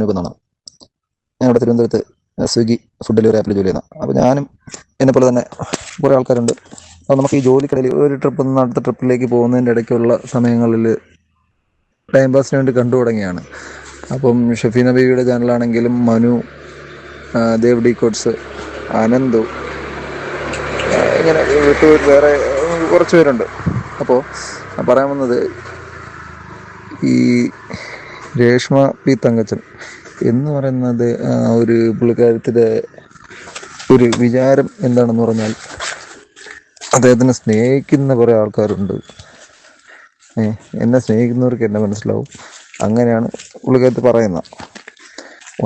അനൂപ് എന്നാണ്. ഞങ്ങളുടെ തിരുവനന്തപുരത്ത് സ്വിഗ്ഗി ഫുഡ് ഡെലിവറി ആപ്പിൽ ജോലി ചെയ്യുന്ന. അപ്പോൾ ഞാനും എന്നെപ്പോലെ തന്നെ കുറേ ആൾക്കാരുണ്ട്. അപ്പോൾ നമുക്ക് ഈ ജോലിക്കിടയിൽ ഒരു ട്രിപ്പിൽ നിന്ന് അടുത്ത ട്രിപ്പിലേക്ക് പോകുന്നതിൻ്റെ ഇടയ്ക്കുള്ള സമയങ്ങളിൽ ടൈം പാസിന് വേണ്ടി കണ്ടു തുടങ്ങിയാണ്. അപ്പം ഷെഫീന ബീവിയുടെ ചാനലാണെങ്കിലും മനു, ദേവ് ഡി കോട്സ്, അനന്തു, ഇങ്ങനെ വിട്ടുപോയിട്ട് വേറെ കുറച്ച് പേരുണ്ട്. അപ്പോൾ പറയാൻ വന്നത്, ഈ രേഷ്മ പി തങ്കച്ചൻ എന്ന് പറയുന്നത് ഒരു പുള്ളിക്കാരത്തിൻ്റെ ഒരു വിചാരം എന്താണെന്ന് പറഞ്ഞാൽ, അദ്ദേഹത്തിനെ സ്നേഹിക്കുന്ന കുറേ ആൾക്കാരുണ്ട്. എന്നെ സ്നേഹിക്കുന്നവർക്ക് എന്നെ മനസ്സിലാവും, അങ്ങനെയാണ് പുള്ളിക്കാരത്തി പറയുന്നത്.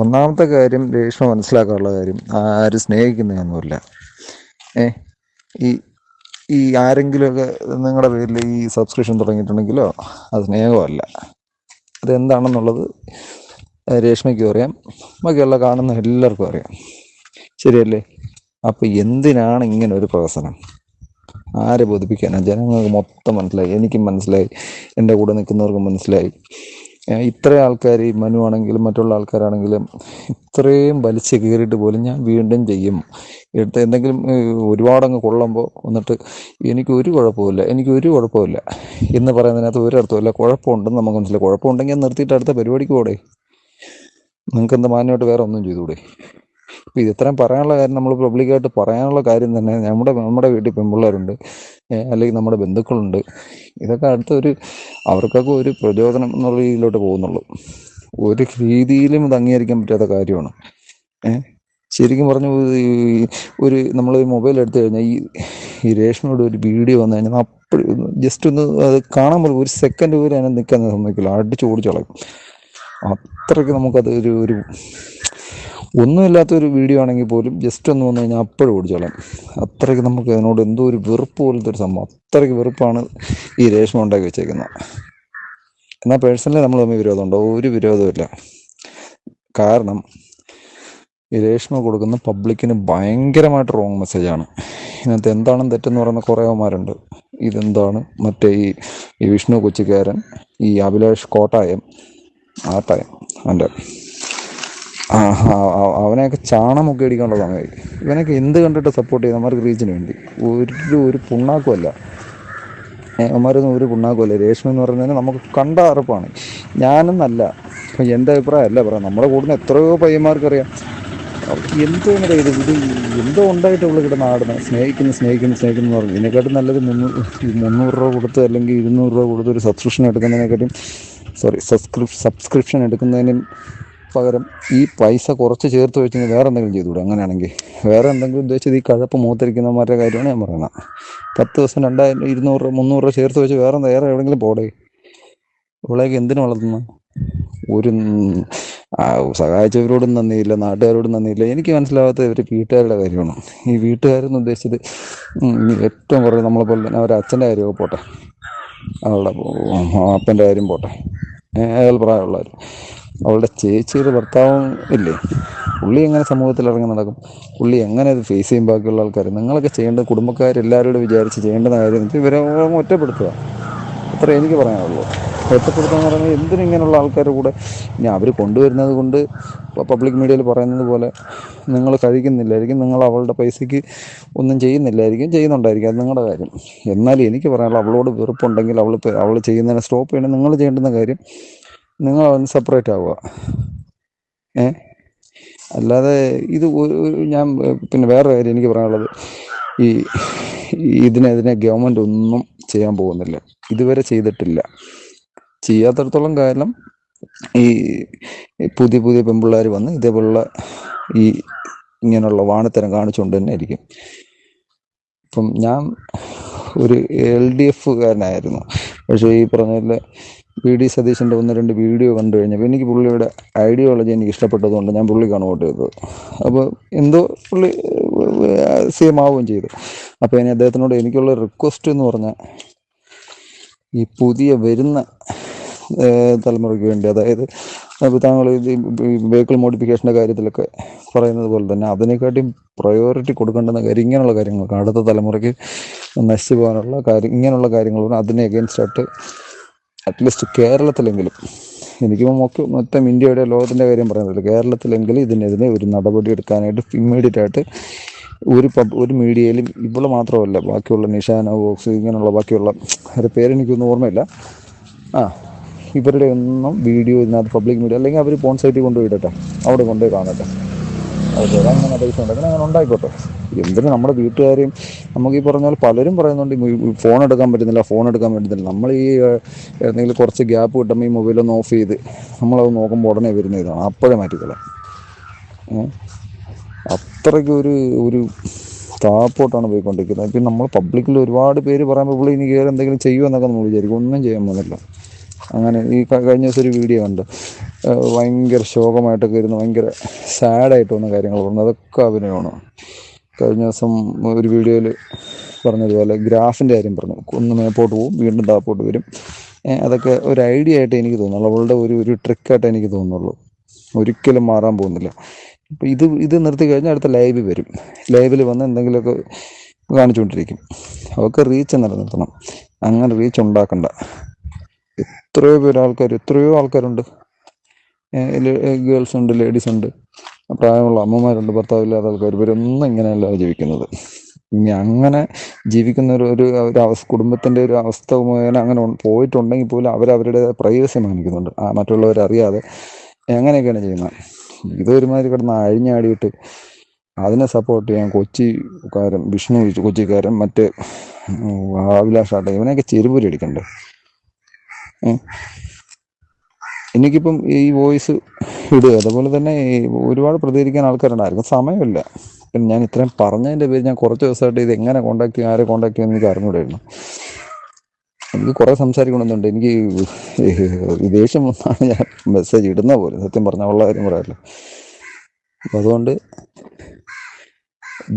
ഒന്നാമത്തെ കാര്യം, രേഷ്മ മനസ്സിലാക്കാനുള്ള കാര്യം, ആരും സ്നേഹിക്കുന്നതൊന്നുമില്ല. ഈ ആരെങ്കിലുമൊക്കെ നിങ്ങളുടെ പേരിൽ ഈ സബ്സ്ക്രിപ്ഷൻ തുടങ്ങിയിട്ടുണ്ടെങ്കിലോ അത് സ്നേഹമല്ല. അതെന്താണെന്നുള്ളത് രേഷ്മയ്ക്കും അറിയാം, ബാക്കിയുള്ള കാണുന്ന എല്ലാവർക്കും അറിയാം. ശരിയല്ലേ? അപ്പം എന്തിനാണ് ഇങ്ങനെ ഒരു പ്രഹസനം? ആരെ ബോധിപ്പിക്കാനാണ്? ജനങ്ങൾക്ക് മൊത്തം മനസ്സിലായി, എനിക്കും മനസ്സിലായി, എൻ്റെ കൂടെ നിൽക്കുന്നവർക്കും മനസ്സിലായി. ഇത്രയും ആൾക്കാർ, ഈ മനു ആണെങ്കിലും മറ്റുള്ള ആൾക്കാരാണെങ്കിലും ഇത്രയും വലിച്ച് കീറിയിട്ട് പോലും ഞാൻ വീണ്ടും ചെയ്യും. എടുത്ത് എന്തെങ്കിലും ഒരുപാടങ്ങ് കൊള്ളുമ്പോൾ വന്നിട്ട് എനിക്കൊരു കുഴപ്പമില്ല എന്ന് പറയുന്നതിനകത്ത് ഒരർത്ഥമില്ല. കുഴപ്പമുണ്ടെന്ന് നമുക്ക് മനസ്സിലായി. കുഴപ്പമുണ്ടെങ്കിൽ നിർത്തിയിട്ട് അടുത്ത പരിപാടിക്ക് പോടെ. നിങ്ങൾക്ക് എന്താ മാന്യമായിട്ട് വേറെ ഒന്നും ചെയ്തുകൂടെ? ഇപ്പം ഇത് ഇത്രയും പറയാനുള്ള കാര്യം, നമ്മൾ പബ്ലിക്കായിട്ട് പറയാനുള്ള കാര്യം തന്നെ, നമ്മുടെ വീട്ടിൽ പെൺപിള്ളേരുണ്ട്, അല്ലെങ്കിൽ നമ്മുടെ ബന്ധുക്കളുണ്ട്. ഇതൊക്കെ അടുത്തൊരു അവർക്കൊക്കെ ഒരു പ്രചോദനം എന്നുള്ള രീതിയിലോട്ട് പോകുന്നുള്ളൂ. ഒരു രീതിയിലും ഇത് അംഗീകരിക്കാൻ പറ്റാത്ത കാര്യമാണ്. ശരിക്കും പറഞ്ഞു, ഒരു നമ്മൾ മൊബൈൽ എടുത്തു കഴിഞ്ഞാൽ ഈ രേഷ്മയുടെ ഒരു വീഡിയോ വന്നു കഴിഞ്ഞാൽ അപ്പോഴും ജസ്റ്റ് ഒന്ന് അത് കാണാൻ പോലും ഒരു സെക്കൻഡ് പോലും അതിനെ നിൽക്കാൻ സമ്മതിക്കില്ല, അടിച്ചു ഓടിച്ചു കളയും. അത്രയ്ക്ക് നമുക്കത് ഒരു ഒന്നുമില്ലാത്തൊരു വീഡിയോ ആണെങ്കിൽ പോലും ജസ്റ്റ് ഒന്ന് വന്നു കഴിഞ്ഞാൽ അപ്പോഴും ഓടിച്ചു കളയും. അത്രയ്ക്ക് നമുക്ക് അതിനോട് എന്തോ ഒരു വെറുപ്പ് പോലത്തെ ഒരു സംഭവം. അത്രയ്ക്ക് വെറുപ്പാണ് ഈ രേഷ്മ ഉണ്ടാക്കി വെച്ചേക്കുന്നത്. എന്നാൽ പേഴ്സണലി നമ്മൾ തമ്മിൽ വിരോധമുണ്ടോ? ഒരു വിരോധമില്ല. കാരണം ഈ രേഷ്മ കൊടുക്കുന്ന പബ്ലിക്കിന് ഭയങ്കരമായിട്ട് റോങ് മെസ്സേജാണ്. ഇതിനകത്ത് എന്താണെന്ന് തെറ്റെന്ന് പറയുന്ന കുറേ അവന്മാരുണ്ട്. ഇതെന്താണ് മറ്റേ ഈ വിഷ്ണു കൊച്ചിക്കാരൻ, ഈ അഭിലാഷ് കോട്ടായം, അവൻ്റെ അവനെയൊക്കെ ചാണമൊക്കെ അടിക്കാനുള്ള സമയമായി. ഇവനൊക്കെ എന്ത് കണ്ടിട്ട് സപ്പോർട്ട് ചെയ്ത് അവന്മാർക്ക് റീച്ചിന് വേണ്ടി ഒരു പുണ്ണാക്കുമല്ല. അവന്മാരൊന്നും ഒരു പുണ്ണാക്കുമല്ല. രേഷ്മ എന്ന് പറയുന്നതിന് നമുക്ക് കണ്ട അറപ്പാണ്. ഞാനെന്നല്ല, എൻ്റെ അഭിപ്രായമല്ല പറയാം, നമ്മുടെ കൂടുന്ന എത്രയോ പയ്യന്മാർക്കറിയാം. എന്തോ ഇത് എന്തോ ഉണ്ടായിട്ട് അവൾ കിടന്ന് ആടുന്നത്, സ്നേഹിക്കുന്നു പറഞ്ഞു. ഇതിനെക്കാട്ടും നല്ലത് 300 രൂപ കൊടുത്ത് അല്ലെങ്കിൽ 200 രൂപ കൊടുത്ത് ഒരു സബ്സ്ക്രിപ്ഷൻ എടുക്കുന്നതിനും പകരം ഈ പൈസ കുറച്ച് ചേർത്ത് വെച്ച് വേറെ എന്തെങ്കിലും ചെയ്തുകൂടെ? അങ്ങനെയാണെങ്കിൽ വേറെ എന്തെങ്കിലും ഉദ്ദേശിച്ചത് ഈ കഴപ്പ് മൂത്തിരിക്കുന്നവന്മാരുടെ കാര്യമാണ് ഞാൻ പറയുന്നത്. 10 ദിവസം 2000, 200 രൂപ, 300 രൂപ ചേർത്ത് വെച്ച് വേറെ എവിടെയെങ്കിലും പോടേ. ഇവളേക്ക് എന്തിനു വളർത്തുന്നു? ഒരു സഹായിച്ചവരോടും നന്ദിയില്ല, നാട്ടുകാരോടും നന്ദിയില്ല. എനിക്ക് മനസ്സിലാവാത്ത ഇവർ വീട്ടുകാരുടെ കാര്യമാണ്. ഈ വീട്ടുകാരെന്ന് ഉദ്ദേശിച്ചത് ഏറ്റവും കുറവ് നമ്മളെ പോലെ തന്നെ അവരുടെ അച്ഛൻ്റെ കാര്യമൊക്കെ പോട്ടെ, അവളുടെ അപ്പൻ്റെ കാര്യം പോട്ടെ, അയാൾ പ്രായമുള്ളവർ, അവളുടെ ചേച്ചിയുടെ ഭർത്താവും ഇല്ലേ, പുള്ളി എങ്ങനെ സമൂഹത്തിൽ ഇറങ്ങി നടക്കും? പുള്ളി എങ്ങനെ അത് ഫേസ് ചെയ്യും? ബാക്കിയുള്ള ആൾക്കാർ, നിങ്ങളൊക്കെ ചെയ്യേണ്ടത്, കുടുംബക്കാരെല്ലാവരോടും വിചാരിച്ച് ചെയ്യേണ്ടുന്ന കാര്യം ഇവരെ ഒറ്റപ്പെടുത്തുക. അത്ര എനിക്ക് പറയാനുള്ളൂ. ഒറ്റപ്പെടുത്തുക എന്ന് പറയുന്നത് എന്തിനും ഇങ്ങനെയുള്ള ആൾക്കാരുടെ കൂടെ. ഇനി അവർ കൊണ്ടുവരുന്നത് കൊണ്ട് പബ്ലിക് മീഡിയയിൽ പറയുന്നത് പോലെ നിങ്ങൾ കഴിക്കുന്നില്ലായിരിക്കും, നിങ്ങൾ അവളുടെ പൈസയ്ക്ക് ഒന്നും ചെയ്യുന്നുണ്ടായിരിക്കും, അത് നിങ്ങളുടെ കാര്യം. എന്നാലും എനിക്ക് പറയാനുള്ളത്, അവളോട് വെറുപ്പുണ്ടെങ്കിൽ അവൾ ചെയ്യുന്നതിനെ സ്റ്റോപ്പ് ചെയ്യണം. നിങ്ങൾ ചെയ്യേണ്ടുന്ന കാര്യം, നിങ്ങൾ അവന് സെപ്പറേറ്റ് ആവുക. അല്ലാതെ ഇത് ഞാൻ പിന്നെ വേറെ കാര്യം എനിക്ക് പറയാനുള്ളത്, ഇതിനെതിരെ ഗവൺമെൻറ് ഒന്നും ചെയ്യാൻ പോകുന്നില്ല, ഇതുവരെ ചെയ്തിട്ടില്ല. ചെയ്യാത്തടത്തോളം കാലം ഈ പുതിയ പെൺപിള്ളേർ വന്ന് ഇതേപോലുള്ള ഇങ്ങനെയുള്ള വാണിത്തരം കാണിച്ചുകൊണ്ട് തന്നെ ആയിരിക്കും. ഇപ്പം ഞാൻ ഒരു LDF കാരനായിരുന്നു, പക്ഷേ ഈ പറഞ്ഞ VD സതീശൻ്റെ 1-2 വീഡിയോ കണ്ടു കഴിഞ്ഞപ്പോൾ എനിക്ക് പുള്ളിയുടെ ഐഡിയോളജി എനിക്ക് ഇഷ്ടപ്പെട്ടതുകൊണ്ട് ഞാൻ പുള്ളിക്കാണ് വോട്ട് ചെയ്തത്. അപ്പോൾ എന്തോ പുള്ളി CM ആവുകയും ചെയ്തു. അപ്പോൾ ഇനി അദ്ദേഹത്തിനോട് എനിക്കുള്ള റിക്വസ്റ്റ് എന്ന് പറഞ്ഞാൽ, ഈ പുതിയ വരുന്ന തലമുറയ്ക്ക് വേണ്ടി, അതായത് താങ്കൾ വെഹിക്കിൾ മോഡിഫിക്കേഷൻ്റെ കാര്യത്തിലൊക്കെ പറയുന്നത് പോലെ തന്നെ അതിനെക്കാട്ടിയും പ്രയോറിറ്റി കൊടുക്കേണ്ടുന്ന കാര്യം ഇങ്ങനെയുള്ള കാര്യങ്ങൾക്ക്, അടുത്ത തലമുറയ്ക്ക് നശിച്ചു പോകാനുള്ള കാര്യം, ഇങ്ങനെയുള്ള കാര്യങ്ങളാണ്. അതിനെ അഗെയിൻസ്റ്റ് ആയിട്ട് അറ്റ്ലീസ്റ്റ് കേരളത്തിലെങ്കിലും എനിക്കിപ്പോൾ മൊത്തം ഇന്ത്യയുടെ ലോകത്തിൻ്റെ കാര്യം പറയുന്നില്ല, കേരളത്തിലെങ്കിലും ഇതിനെതിരെ ഒരു നടപടി എടുക്കാനായിട്ട് ഇമ്മീഡിയറ്റ് ആയിട്ട് ഒരു മീഡിയയിലും ഇവിടെ മാത്രമല്ല, ബാക്കിയുള്ള നിഷാന ബോക്സ് ഇങ്ങനെയുള്ള ബാക്കിയുള്ള അവരുടെ പേരെനിക്കൊന്നും ഓർമ്മയില്ല, ആ ഇവരുടെ ഒന്നും വീഡിയോ ഇതിനകത്ത് പബ്ലിക് മീഡിയ അല്ലെങ്കിൽ അവർ ഫോൺ സൈറ്റിൽ കൊണ്ടുപോയി ഇടട്ടെ, അവിടെ കൊണ്ടുപോയി കാണട്ടെ. അതെ, അങ്ങനെ പൈസ ഉണ്ടാക്കണം, അങ്ങനെ ഉണ്ടായിക്കോട്ടെ. എന്തിനും നമ്മുടെ വീട്ടുകാരെയും നമുക്ക് ഈ പറഞ്ഞ പോലെ പലരും പറയുന്നുണ്ട് ഫോൺ എടുക്കാൻ പറ്റുന്നില്ല. നമ്മൾ ഈ എന്തെങ്കിലും കുറച്ച് ഗ്യാപ്പ് കിട്ടുമ്പോൾ ഈ മൊബൈലൊന്ന് ഓഫ് ചെയ്ത് നമ്മളത് നോക്കുമ്പോൾ ഉടനെ വരുന്ന ഇതാണ്, അപ്പോഴേ മാറ്റിക്കളാം. അത്രയ്ക്ക് ഒരു താപ്പോട്ടാണ് പോയിക്കൊണ്ടിരിക്കുന്നത്. പിന്നെ നമ്മൾ പബ്ലിക്കിൽ ഒരുപാട് പേര് പറയുമ്പോൾ പുള്ളി ഇനി കയറി എന്തെങ്കിലും ചെയ്യുമെന്നൊക്കെ നമ്മൾ വിചാരിക്കും, ഒന്നും ചെയ്യാൻ പോകുന്നില്ല. അങ്ങനെ ഈ കഴിഞ്ഞ ദിവസം ഒരു വീഡിയോ കണ്ട് ഭയങ്കര ശോകമായിട്ടൊക്കെ ഇരുന്ന് ഭയങ്കര സാഡായിട്ട് വന്ന കാര്യങ്ങൾ പറഞ്ഞു, അതൊക്കെ അഭിനയമാണ്. കഴിഞ്ഞ ദിവസം ഒരു വീഡിയോയിൽ പറഞ്ഞതുപോലെ ഗ്രാഫിൻ്റെ കാര്യം പറഞ്ഞു, ഒന്ന് മേപ്പോട്ട് പോവും വീണ്ടും താപ്പോട്ട് വരും. അതൊക്കെ ഒരു ഐഡിയ ആയിട്ട് എനിക്ക് തോന്നുന്നുള്ളൂ, അവളുടെ ഒരു ട്രിക്കായിട്ട് എനിക്ക് തോന്നുന്നുള്ളൂ, ഒരിക്കലും മാറാൻ പോകുന്നില്ല. ഇപ്പം ഇത് നിർത്തി കഴിഞ്ഞാൽ അടുത്ത ലൈവ് വരും, ലൈവിൽ വന്ന് എന്തെങ്കിലുമൊക്കെ കാണിച്ചുകൊണ്ടിരിക്കും. അവർക്ക് റീച്ച് നിലനിർത്തണം, അങ്ങനെ റീച്ച് ഉണ്ടാക്കണ്ട. എത്രയോ ആൾക്കാരുണ്ട്, ഗേൾസ് ഉണ്ട്, ലേഡീസ് ഉണ്ട്, പ്രായമുള്ള അമ്മമാരുണ്ട്, ഭർത്താവില്ലാത്ത ആൾക്കാർ, ഇവരൊന്നും ഇങ്ങനെയല്ല ജീവിക്കുന്നത്. ഇനി അങ്ങനെ ജീവിക്കുന്ന ഒരു കുടുംബത്തിൻ്റെ ഒരു അവസ്ഥ മുഖേന അങ്ങനെ പോയിട്ടുണ്ടെങ്കിൽ പോലും അവരവരുടെ പ്രൈവസി മാനിക്കുന്നുണ്ട്, മറ്റുള്ളവരറിയാതെ അങ്ങനെയൊക്കെയാണ് ചെയ്യുന്നത്. ഇതൊരുമാതിരി കിടന്ന് അഴിഞ്ഞാടിയിട്ട് അതിനെ സപ്പോർട്ട് ചെയ്യാൻ വിഷ്ണു കൊച്ചിക്കാരൻ, മറ്റേ അഭിലാഷാട്ടെ, ഇവനെയൊക്കെ ചെരുപൂരി അടിക്കണ്ടേ. എനിക്കിപ്പം ഈ വോയിസ് ഇടുക, അതുപോലെ തന്നെ ഒരുപാട് പ്രതികരിക്കാൻ ആൾക്കാരുണ്ടായിരിക്കും, സമയമില്ല. പിന്നെ ഞാൻ ഇത്രയും പറഞ്ഞതിൻ്റെ പേര് ഞാൻ കുറച്ച് ദിവസമായിട്ട് ഇത് എങ്ങനെ കോൺടാക്ട് ചെയ്യും, ആരെ കോൺടാക്ട് ചെയ്യുമെന്ന് എനിക്ക് അറിഞ്ഞുകൂടായിരുന്നു. എനിക്ക് കുറേ സംസാരിക്കണമെന്നുണ്ട്, എനിക്ക് ദേഷ്യം വന്നാണ് ഞാൻ മെസ്സേജ് ഇടുന്ന പോലെ, സത്യം പറഞ്ഞാൽ ഉള്ള കാര്യം പറയാമല്ലോ. അപ്പം അതുകൊണ്ട്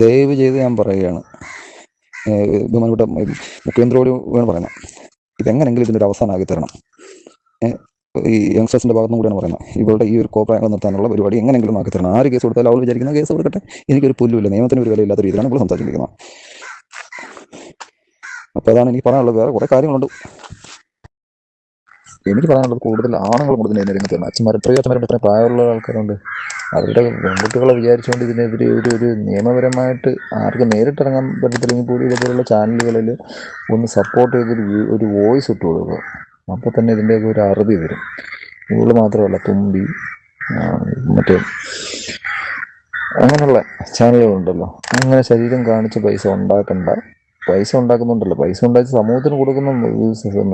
ദയവ് ചെയ്ത് ഞാൻ പറയുകയാണ്, ബഹുമാനപ്പെട്ട മുഖ്യമന്ത്രിയോട് വേണം പറയുന്നത്, ഇതെങ്ങനെങ്കിലും ഇതിനൊരു അവസാനമാക്കി തരണം. ഈ യങ്സ്റ്റേഴ്സിൻ്റെ ഭാഗത്തുനിന്ന് കൂടിയാണ് പറയുന്നത്, ഇവരുടെ ഈ ഒരു കോപ്രായങ്ങൾ നിർത്താനുള്ള പരിപാടി എങ്ങനെയെങ്കിലും ആക്കി തരണം. ആര് കേസ് കൊടുത്താലും അവൾ വിചാരിക്കുന്ന കേസ് കൊടുക്കട്ടെ, എനിക്കൊരു പുല്ലുമില്ല, നിയമത്തിന് ഒരു വിലയില്ലാത്ത രീതിയിലാണ് ഇപ്പോൾ സംസാരിച്ചിരിക്കുന്നത്. അപ്പോൾ അതാണ് എനിക്ക് പറയാനുള്ളത്. വേറെ കുറേ കാര്യങ്ങളുണ്ട്. എനിക്ക് പറയാനുള്ളത് കൂടുതൽ ആണുങ്ങൾ കൂടുതൽ രംഗത്താണ്. എത്രയോ അച്ഛന്മാരുണ്ട്, ഇത്രയും പ്രായമുള്ള ആൾക്കാരുണ്ട്, അവരുടെ പെൺകുട്ടികളെ വിചാരിച്ചുകൊണ്ട് ഇതിനെതിരെ ഒരു നിയമപരമായിട്ട് ആർക്കും നേരിട്ടിറങ്ങാൻ പറ്റത്തില്ലെങ്കിൽ കൂടി ഇതുപോലുള്ള ചാനലുകളിൽ ഒന്ന് സപ്പോർട്ട് ചെയ്തൊരു ഒരു വോയിസ് ഇട്ട് കൊടുക്കുക. അപ്പോൾ തന്നെ ഇതിൻ്റെയൊക്കെ ഒരു അറുതി വരും. ഇവള് മാത്രമല്ല, തുമ്പി, മറ്റേ അങ്ങനെയുള്ള ചാനലുകളുണ്ടല്ലോ, അങ്ങനെ ശരീരം കാണിച്ച് പൈസ ഉണ്ടാക്കണ്ട. പൈസ ഉണ്ടാക്കുന്നുണ്ടല്ലോ, പൈസ ഉണ്ടാക്കി സമൂഹത്തിന് കൊടുക്കുന്ന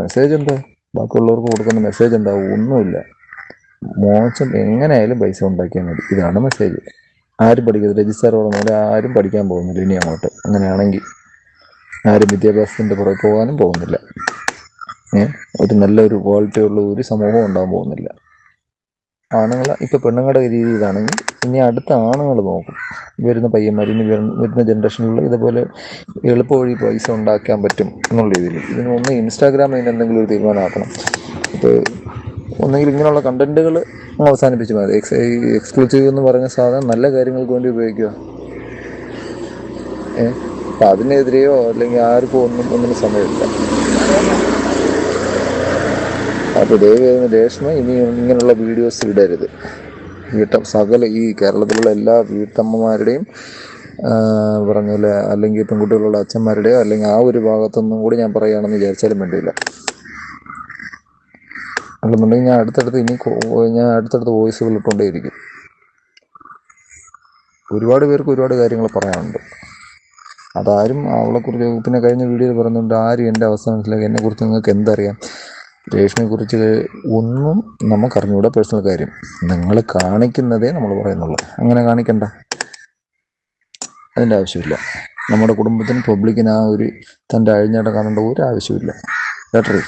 മെസ്സേജ് എന്താ, ബാക്കിയുള്ളവർക്ക് കൊടുക്കുന്ന മെസ്സേജ് എന്താ? ഒന്നുമില്ല. മോശം, എങ്ങനെയായാലും പൈസ ഉണ്ടാക്കിയാൽ മതി, ഇതാണ് മെസ്സേജ്. ആരും പഠിക്കത്തില്ല, രജിസ്റ്റർ പറഞ്ഞ ആരും പഠിക്കാൻ പോകുന്നില്ല ഇനി അങ്ങോട്ട്. അങ്ങനെയാണെങ്കിൽ ആരും വിദ്യാഭ്യാസത്തിൻ്റെ പുറകെ പോകാനും പോകുന്നില്ല. ഒരു നല്ലൊരു ക്വാളിറ്റി ഉള്ള ഒരു സമൂഹം ഉണ്ടാകാൻ പോകുന്നില്ല. ആണുങ്ങൾ ഇപ്പം പെണ്ണുങ്ങളുടെ രീതി ഇതാണെങ്കിൽ ഇനി അടുത്ത ആണുങ്ങൾ നോക്കും, വരുന്ന പയ്യന്മാർ, ഇനി വരുന്ന ജനറേഷനിൽ ഇതുപോലെ എളുപ്പ വഴി പൈസ ഉണ്ടാക്കാൻ പറ്റും എന്നുള്ള രീതിയിൽ ഇതിനൊന്ന് ഇൻസ്റ്റാഗ്രാമിൽ നിന്ന് എന്തെങ്കിലും ഒരു തീരുമാനമാക്കണം. ഇപ്പോൾ ഒന്നെങ്കിൽ ഇങ്ങനെയുള്ള കണ്ടന്റുകൾ അവസാനിപ്പിച്ച് മതി. എക്സ്ക്ലൂസീവ് എന്ന് പറഞ്ഞ സാധനം നല്ല കാര്യങ്ങൾക്ക് വേണ്ടി ഉപയോഗിക്കുക. അപ്പം അതിനെതിരെയോ അല്ലെങ്കിൽ ആർക്കും ഒന്നിനും സമയമില്ല. അപ്പോൾ ദയവായി രേഷ്മ ഇനി ഇങ്ങനെയുള്ള വീഡിയോസ് ഇടരുത്. സകല ഈ കേരളത്തിലുള്ള എല്ലാ വീട്ടമ്മമാരുടെയും പറഞ്ഞ പോലെ, അല്ലെങ്കിൽ പെൺകുട്ടികളുള്ള അച്ഛന്മാരുടെയോ അല്ലെങ്കിൽ ആ ഒരു ഭാഗത്തൊന്നും കൂടി ഞാൻ പറയുകയാണെന്ന് വിചാരിച്ചാലും വേണ്ടിയില്ല. അല്ലെന്നുണ്ടെങ്കിൽ ഞാൻ അടുത്തടുത്ത് വോയിസുകൾ ഇട്ടുകൊണ്ടേയിരിക്കും. ഒരുപാട് പേർക്ക് ഒരുപാട് കാര്യങ്ങൾ പറയാനുണ്ട്. അതാരും അവളെക്കുറിച്ച്, പിന്നെ കഴിഞ്ഞ വീഡിയോയിൽ പറയുന്നുണ്ട്, ആരും എൻ്റെ അവസ്ഥ മനസ്സിലാക്കി, എന്നെക്കുറിച്ച് നിങ്ങൾക്ക് എന്തറിയാം, രേഷ്മയെക്കുറിച്ച് ഒന്നും നമുക്കറിഞ്ഞൂടെ, പേഴ്സണൽ കാര്യം നിങ്ങൾ കാണിക്കുന്നതേ നമ്മൾ പറയുന്നുള്ളൂ. അങ്ങനെ കാണിക്കണ്ട, അതിൻ്റെ ആവശ്യമില്ല. നമ്മുടെ കുടുംബത്തിന് പബ്ലിക്കിന് തൻ്റെ അഴിഞ്ഞാട്ടം കാണേണ്ട ഒരു ആവശ്യമില്ല കേട്ടോ.